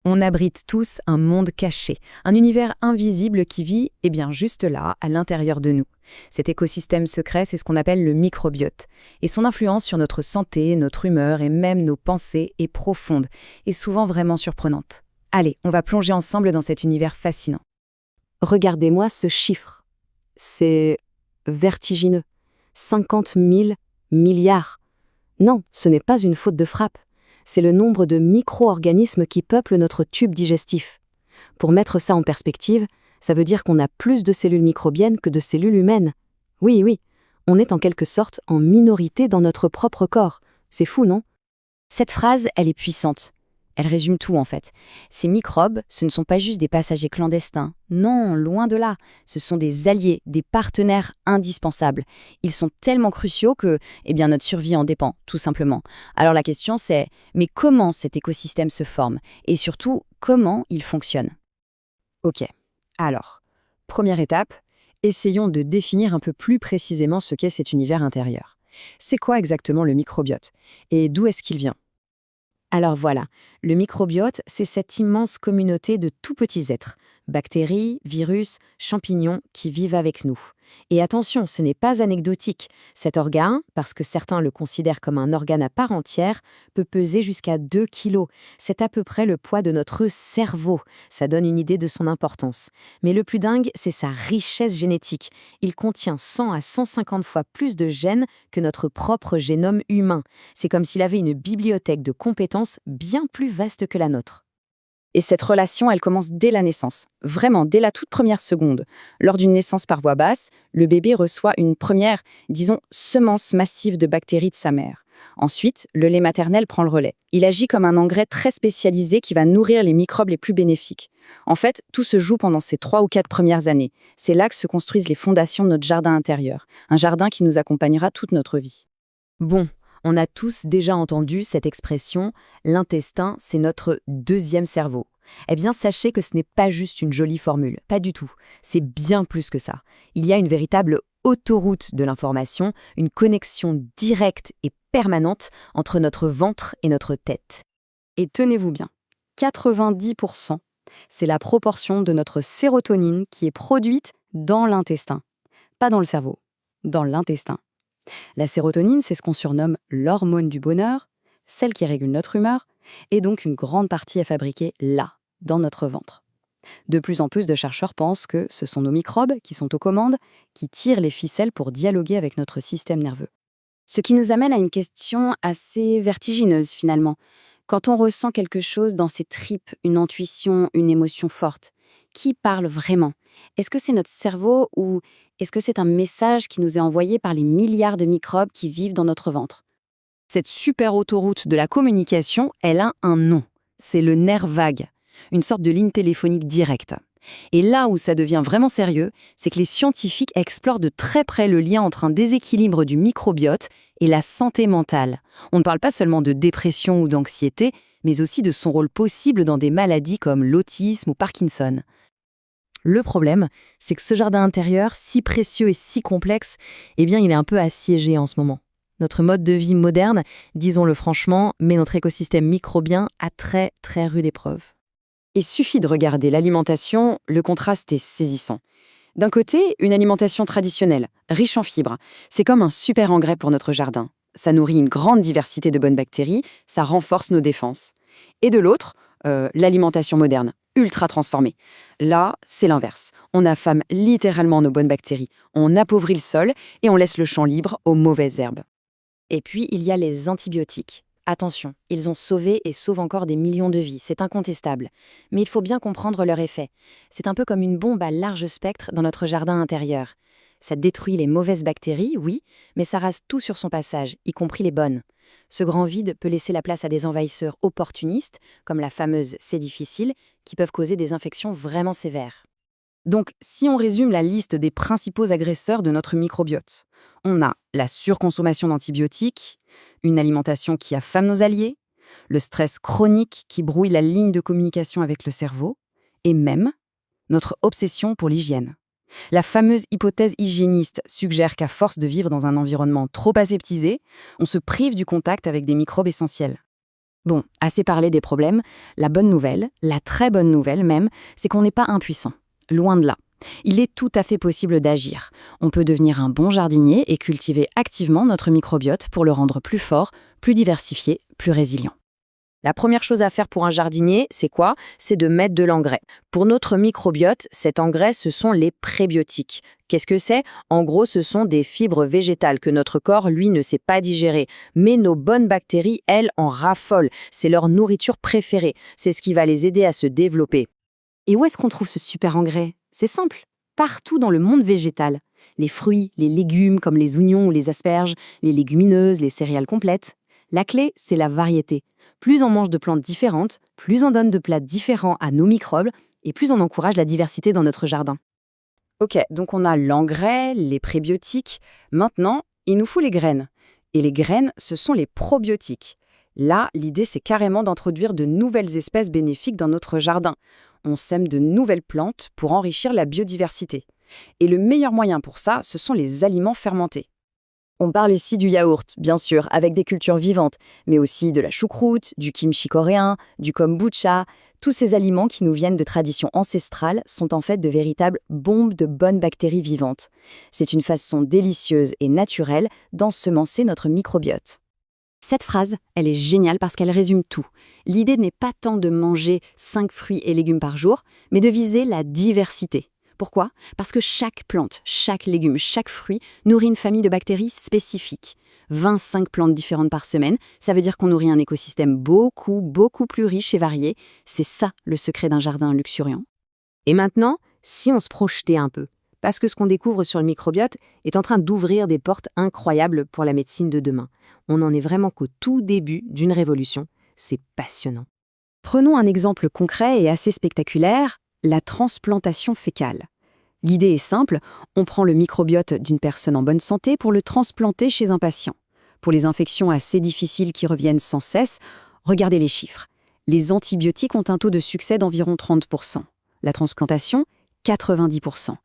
On abrite tous un monde caché, un univers invisible qui vit, juste là, à l'intérieur de nous. Cet écosystème secret, c'est ce qu'on appelle le microbiote. Et son influence sur notre santé, notre humeur et même nos pensées est profonde et souvent vraiment surprenante. Allez, on va plonger ensemble dans cet univers fascinant. Regardez-moi ce chiffre. C'est vertigineux. 50 000 milliards. Non, ce n'est pas une faute de frappe. C'est le nombre de micro-organismes qui peuplent notre tube digestif. Pour mettre ça en perspective, ça veut dire qu'on a plus de cellules microbiennes que de cellules humaines. Oui, on est en quelque sorte en minorité dans notre propre corps. C'est fou, non? Cette phrase, elle est puissante. Elle résume tout en fait. Ces microbes, ce ne sont pas juste des passagers clandestins. Non, loin de là. Ce sont des alliés, des partenaires indispensables. Ils sont tellement cruciaux que, notre survie en dépend, tout simplement. Alors la question c'est, mais comment cet écosystème se forme? Et surtout, comment il fonctionne? Ok, alors, première étape, essayons de définir un peu plus précisément ce qu'est cet univers intérieur. C'est quoi exactement le microbiote? Et d'où est-ce qu'il vient? Alors voilà, le microbiote, c'est cette immense communauté de tout petits êtres, bactéries, virus, champignons qui vivent avec nous. Et attention, ce n'est pas anecdotique. Cet organe, parce que certains le considèrent comme un organe à part entière, peut peser jusqu'à 2 kilos. C'est à peu près le poids de notre cerveau. Ça donne une idée de son importance. Mais le plus dingue, c'est sa richesse génétique. Il contient 100 à 150 fois plus de gènes que notre propre génome humain. C'est comme s'il avait une bibliothèque de compétences bien plus vaste que la nôtre. Et cette relation, elle commence dès la naissance, vraiment dès la toute première seconde. Lors d'une naissance par voie basse, le bébé reçoit une première, semence massive de bactéries de sa mère. Ensuite, le lait maternel prend le relais. Il agit comme un engrais très spécialisé qui va nourrir les microbes les plus bénéfiques. En fait, tout se joue pendant ces 3 ou 4 premières années. C'est là que se construisent les fondations de notre jardin intérieur, un jardin qui nous accompagnera toute notre vie. Bon. On a tous déjà entendu cette expression « l'intestin, c'est notre deuxième cerveau ». Eh bien, sachez que ce n'est pas juste une jolie formule, pas du tout. C'est bien plus que ça. Il y a une véritable autoroute de l'information, une connexion directe et permanente entre notre ventre et notre tête. Et tenez-vous bien, 90%, c'est la proportion de notre sérotonine qui est produite dans l'intestin. Pas dans le cerveau, dans l'intestin. La sérotonine, c'est ce qu'on surnomme l'hormone du bonheur, celle qui régule notre humeur, et donc une grande partie est fabriquée là, dans notre ventre. De plus en plus de chercheurs pensent que ce sont nos microbes qui sont aux commandes, qui tirent les ficelles pour dialoguer avec notre système nerveux. Ce qui nous amène à une question assez vertigineuse finalement. Quand on ressent quelque chose dans ses tripes, une intuition, une émotion forte, qui parle vraiment? Est-ce que c'est notre cerveau ou est-ce que c'est un message qui nous est envoyé par les milliards de microbes qui vivent dans notre ventre? Cette super autoroute de la communication, elle a un nom. C'est le nerf vague, une sorte de ligne téléphonique directe. Et là où ça devient vraiment sérieux, c'est que les scientifiques explorent de très près le lien entre un déséquilibre du microbiote et la santé mentale. On ne parle pas seulement de dépression ou d'anxiété, mais aussi de son rôle possible dans des maladies comme l'autisme ou Parkinson. Le problème, c'est que ce jardin intérieur, si précieux et si complexe, il est un peu assiégé en ce moment. Notre mode de vie moderne, disons-le franchement, met notre écosystème microbien à très très rude épreuve. Il suffit de regarder l'alimentation, le contraste est saisissant. D'un côté, une alimentation traditionnelle, riche en fibres. C'est comme un super engrais pour notre jardin. Ça nourrit une grande diversité de bonnes bactéries, ça renforce nos défenses. Et de l'autre, l'alimentation moderne, ultra transformée. Là, c'est l'inverse. On affame littéralement nos bonnes bactéries, on appauvrit le sol et on laisse le champ libre aux mauvaises herbes. Et puis, il y a les antibiotiques. Attention, ils ont sauvé et sauvent encore des millions de vies, c'est incontestable. Mais il faut bien comprendre leur effet. C'est un peu comme une bombe à large spectre dans notre jardin intérieur. Ça détruit les mauvaises bactéries, oui, mais ça rase tout sur son passage, y compris les bonnes. Ce grand vide peut laisser la place à des envahisseurs opportunistes, comme la fameuse C. difficile, qui peuvent causer des infections vraiment sévères. Donc, si on résume la liste des principaux agresseurs de notre microbiote, on a la surconsommation d'antibiotiques, une alimentation qui affame nos alliés, le stress chronique qui brouille la ligne de communication avec le cerveau, et même notre obsession pour l'hygiène. La fameuse hypothèse hygiéniste suggère qu'à force de vivre dans un environnement trop aseptisé, on se prive du contact avec des microbes essentiels. Bon, assez parlé des problèmes. La bonne nouvelle, la très bonne nouvelle même, c'est qu'on n'est pas impuissant. Loin de là. Il est tout à fait possible d'agir. On peut devenir un bon jardinier et cultiver activement notre microbiote pour le rendre plus fort, plus diversifié, plus résilient. La première chose à faire pour un jardinier, c'est quoi? C'est de mettre de l'engrais. Pour notre microbiote, cet engrais, ce sont les prébiotiques. Qu'est-ce que c'est? En gros, ce sont des fibres végétales que notre corps, lui, ne sait pas digérer. Mais nos bonnes bactéries, elles, en raffolent. C'est leur nourriture préférée. C'est ce qui va les aider à se développer. Et où est-ce qu'on trouve ce super engrais? C'est simple. Partout dans le monde végétal. Les fruits, les légumes comme les oignons ou les asperges, les légumineuses, les céréales complètes. La clé, c'est la variété. Plus on mange de plantes différentes, plus on donne de plats différents à nos microbes et plus on encourage la diversité dans notre jardin. Ok, donc on a l'engrais, les prébiotiques. Maintenant, il nous faut les graines. Et les graines, ce sont les probiotiques. Là, l'idée, c'est carrément d'introduire de nouvelles espèces bénéfiques dans notre jardin. On sème de nouvelles plantes pour enrichir la biodiversité. Et le meilleur moyen pour ça, ce sont les aliments fermentés. On parle ici du yaourt, bien sûr, avec des cultures vivantes, mais aussi de la choucroute, du kimchi coréen, du kombucha. Tous ces aliments qui nous viennent de traditions ancestrales sont en fait de véritables bombes de bonnes bactéries vivantes. C'est une façon délicieuse et naturelle d'ensemencer notre microbiote. Cette phrase, elle est géniale parce qu'elle résume tout. L'idée n'est pas tant de manger 5 fruits et légumes par jour, mais de viser la diversité. Pourquoi? Parce que chaque plante, chaque légume, chaque fruit nourrit une famille de bactéries spécifiques. 25 plantes différentes par semaine, ça veut dire qu'on nourrit un écosystème beaucoup plus riche et varié. C'est ça le secret d'un jardin luxuriant. Et maintenant, si on se projetait un peu, parce que ce qu'on découvre sur le microbiote est en train d'ouvrir des portes incroyables pour la médecine de demain. On n'en est vraiment qu'au tout début d'une révolution. C'est passionnant. Prenons un exemple concret et assez spectaculaire, la transplantation fécale. L'idée est simple, on prend le microbiote d'une personne en bonne santé pour le transplanter chez un patient. Pour les infections assez difficiles qui reviennent sans cesse, regardez les chiffres. Les antibiotiques ont un taux de succès d'environ 30%. La transplantation, 90%.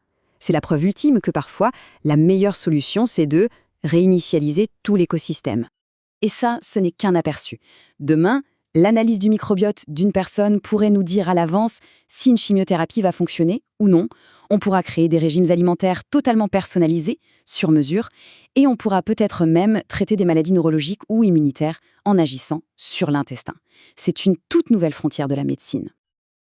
C'est la preuve ultime que parfois, la meilleure solution, c'est de réinitialiser tout l'écosystème. Et ça, ce n'est qu'un aperçu. Demain, l'analyse du microbiote d'une personne pourrait nous dire à l'avance si une chimiothérapie va fonctionner ou non. On pourra créer des régimes alimentaires totalement personnalisés, sur mesure, et on pourra peut-être même traiter des maladies neurologiques ou immunitaires en agissant sur l'intestin. C'est une toute nouvelle frontière de la médecine.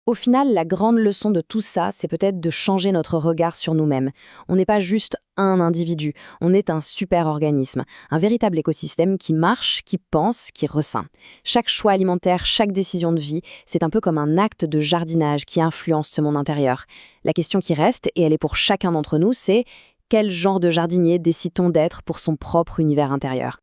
Au final, la grande leçon de tout ça, c'est peut-être de changer notre regard sur nous-mêmes. On n'est pas juste un individu, on est un super organisme, un véritable écosystème qui marche, qui pense, qui ressent. Chaque choix alimentaire, chaque décision de vie, c'est un peu comme un acte de jardinage qui influence ce monde intérieur. La question qui reste, et elle est pour chacun d'entre nous, c'est quel genre de jardinier décide-t-on d'être pour son propre univers intérieur ?